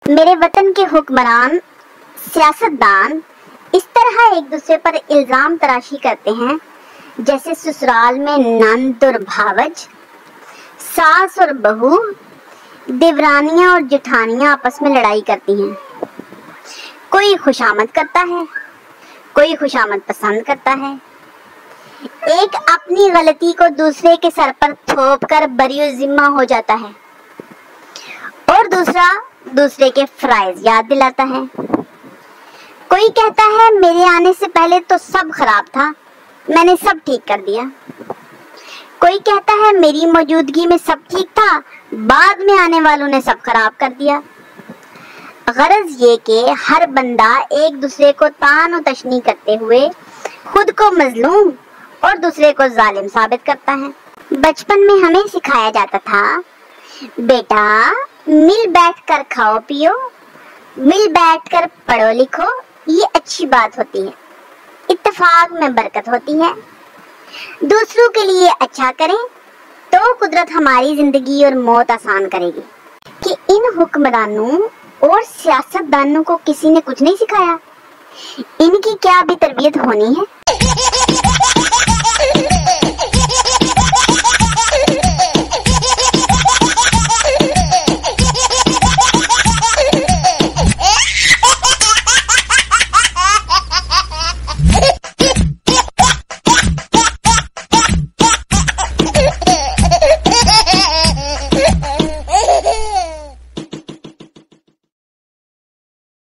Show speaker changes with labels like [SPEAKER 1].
[SPEAKER 1] میرے وطن کے حکمران سیاستدان اس طرح ایک دوسرے پر الزام تراشی کرتے ہیں جیسے سسرال میں نند اور بھاوج، ساس اور بہو، دیورانیاں اور جٹھانیاں آپس میں لڑائی کرتی ہیں۔ کوئی خوشامد کرتا ہے، کوئی خوشامد پسند کرتا ہے، ایک اپنی غلطی کو دوسرے کے سر پر تھوپ کر بری ذمہ ہو جاتا ہے اور دوسرا دوسرے کے فرائض یاد دلاتا ہے۔ کوئی کہتا ہے میرے آنے سے پہلے تو سب خراب تھا، میں نے سب ٹھیک کر دیا۔ کوئی کہتا ہے میری موجودگی میں سب ٹھیک تھا، بعد میں آنے والوں نے سب خراب کر دیا۔ غرض یہ کہ ہر بندہ ایک دوسرے کو طعن و تشنیع کرتے ہوئے خود کو مظلوم اور دوسرے کو ظالم ثابت کرتا ہے۔ بچپن میں ہمیں سکھایا جاتا تھا، بیٹا مل بیٹھ کر کھاؤ پیو، مل بیٹھ کر پڑھو لکھو، یہ اچھی بات ہوتی ہے، اتفاق میں برکت ہوتی ہے، دوسروں کے لیے اچھا کریں تو قدرت ہماری زندگی اور موت آسان کرے گی۔ کہ ان حکمرانوں اور سیاستدانوں کو کسی نے کچھ نہیں سکھایا؟ ان کی کیا بھی تربیت ہونی ہے؟